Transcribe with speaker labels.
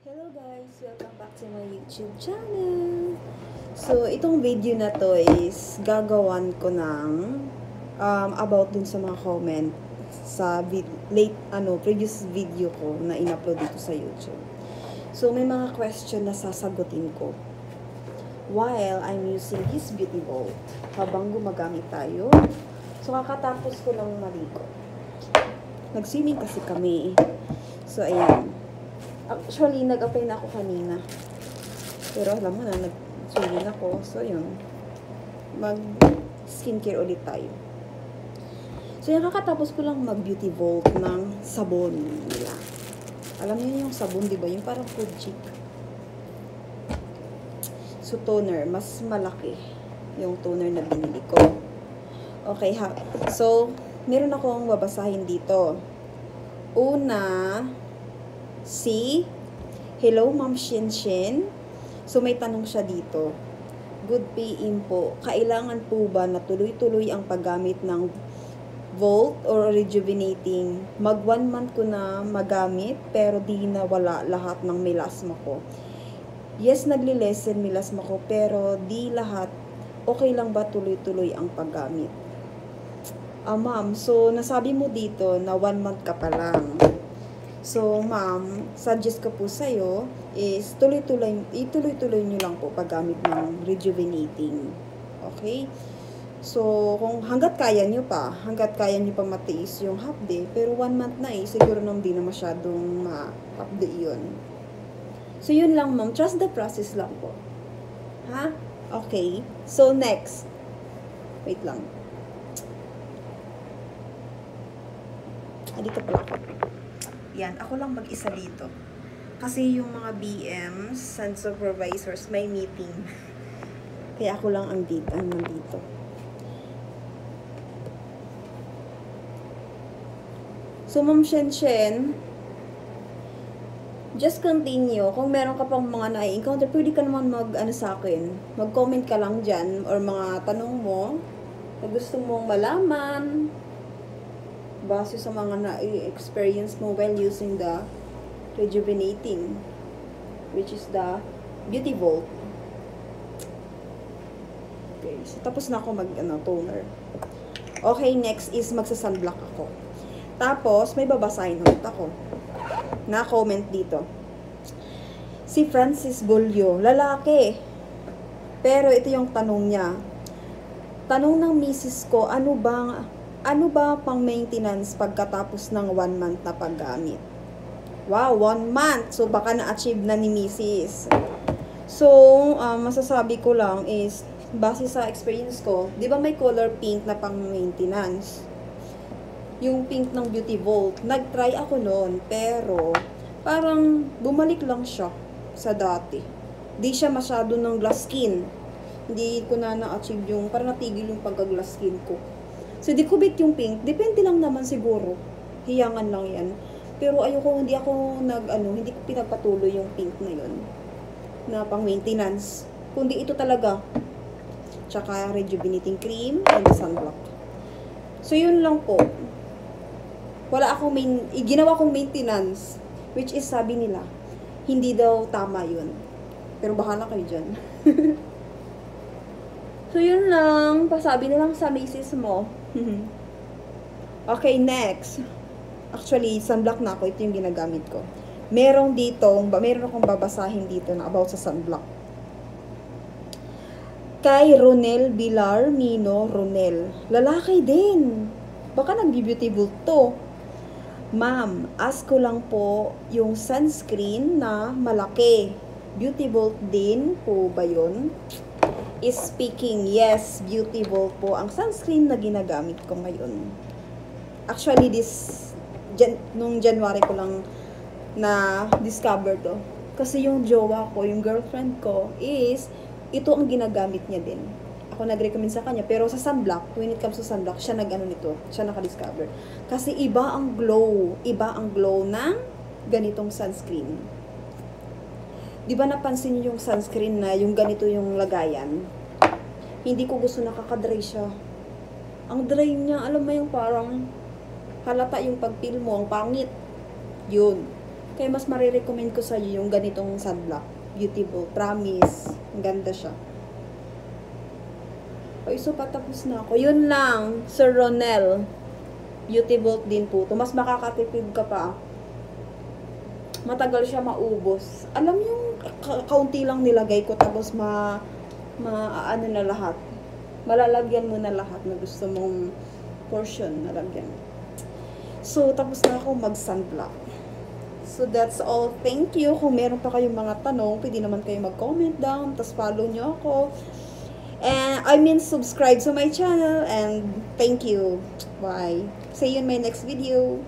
Speaker 1: Hello guys! Welcome back to my YouTube channel! So, itong video na to is gagawan ko ng about dun sa mga comment sa previous video ko na in-upload dito sa YouTube. So, may mga question na sasagutin ko while I'm using this beauty vault habang gumagamit tayo. So, kakatapos ko lang maligo. Nag-swimming kasi kami. So, ayan. Actually, nag-apply na ako kanina. Pero alam mo na, nag-swimming ako. So, yun. Mag-skincare ulit tayo. So, yung kakatapos ko lang mag-beauty vault ng sabon nila. Alam niyo yung sabon, di ba? Yung parang food chick. So, toner. Mas malaki yung toner na binili ko. Okay, ha. So, meron akong babasahin dito. Una, Hello, Ma'am Shinshin. So, may tanong siya dito. Good PM po. Kailangan po ba na tuloy-tuloy ang paggamit ng Volt or Rejuvenating? Mag 1 month ko na magamit, pero di na wala lahat ng melasma ko. Yes, nagli-lessen melasma ko, pero di lahat. Okay lang ba tuloy-tuloy ang paggamit? Ma'am, so, nasabi mo dito na 1 month ka pa lang. So, ma'am, suggest ko po sa'yo is ituloy-tuloy nyo lang po paggamit ng rejuvenating. Okay? So, kung hanggat kaya nyo pa matiis yung half day, pero 1 month na siguro nang di na masyadong half day yun. So, yun lang, ma'am. Trust the process lang po. Ha? Okay. So, next. Wait lang. Dito pala ako. Yan, ako lang mag-isa dito. Kasi yung mga BMs and supervisors may meeting. Kaya ako lang ang nandito. So, Ma'am Shenshen, just continue. Kung meron ka pang mga na-encounter, pwede ka naman sa akin. Mag-comment ka lang dyan or mga tanong mo na gusto mong malaman base sa mga na-experience mo while using the rejuvenating, which is the beauty vault. Okay, so tapos na ako toner. Okay, next is magsa-sunblock ako. Tapos may babasahin ulit ako na comment dito. Si Francis Bulyo, lalaki. Pero ito yung tanong niya. Tanong ng misis ko, ano ba pang maintenance pagkatapos ng 1 month na paggamit? Wow, 1 month! So, baka na-achieve na ni Mrs. So, masasabi ko lang is, base sa experience ko, di ba may color pink na pang maintenance? Yung pink ng Beauty Vault. Nag-try ako noon, pero parang bumalik lang siya sa dati. Di siya masyado ng glass skin. Hindi ko na-achieve yung, parang natigil yung pagka-glass skin ko. So, di ko bet yung pink. Depende lang naman siguro. Hiyangan lang yan. Pero hindi ko pinagpatuloy yung pink na yun. Na pang maintenance. Kundi ito talaga. Tsaka rejuvenating cream and sunblock. So, yun lang po. Ginawa kong maintenance. Which is, sabi nila, hindi daw tama yun. Pero bahala kayo dyan. So, yun lang. Pasabi na lang sa misis mo. Okay, next. Actually, sunblock na ako. Ito yung ginagamit ko. Meron akong babasahin dito na about sa sunblock. Kay Ronel Bilar Mino Ronel. Lalaki din. Baka nag-beauty vault to. Ma'am, ask ko lang po yung sunscreen na malaki. Beauty vault din po ba yun? Is speaking, yes, Beauty Vault po ang sunscreen na ginagamit ko ngayon. Actually, nung January ko lang na-discover to. Kasi yung jowa ko, yung girlfriend ko, is, ito ang ginagamit niya din. Ako nag-recommend sa kanya. Pero sa sunblock, when it comes to sunblock, siya siya naka-discover. Kasi iba ang glow ng ganitong sunscreen. Di ba napansin niyo yung sunscreen na yung ganito yung lagayan? Hindi ko gusto, nakaka-dry siya. Ang dry niya, alam mo yung parang halata yung pag-peel mo, ang pangit. Yun. Kaya mas marirecommend ko sa iyo yung ganitong sunblock. Beautiful. Promise. Ang ganda siya. Okay, so patapos na ako. Yun lang, Sir Ronel. Beautiful din po. Mas makakatipid ka pa. Matagal siya maubos. Alam yung kaunti lang nilagay ko tapos ano na lahat. Malalagyan mo na lahat na gusto mong portion na lagyan. So, tapos na ako mag-sunblock. So, that's all. Thank you. Kung meron pa kayong mga tanong, pwede naman kayo mag-comment down. Tapos, follow nyo ako. And, subscribe to my channel. And, thank you. Bye. See you in my next video.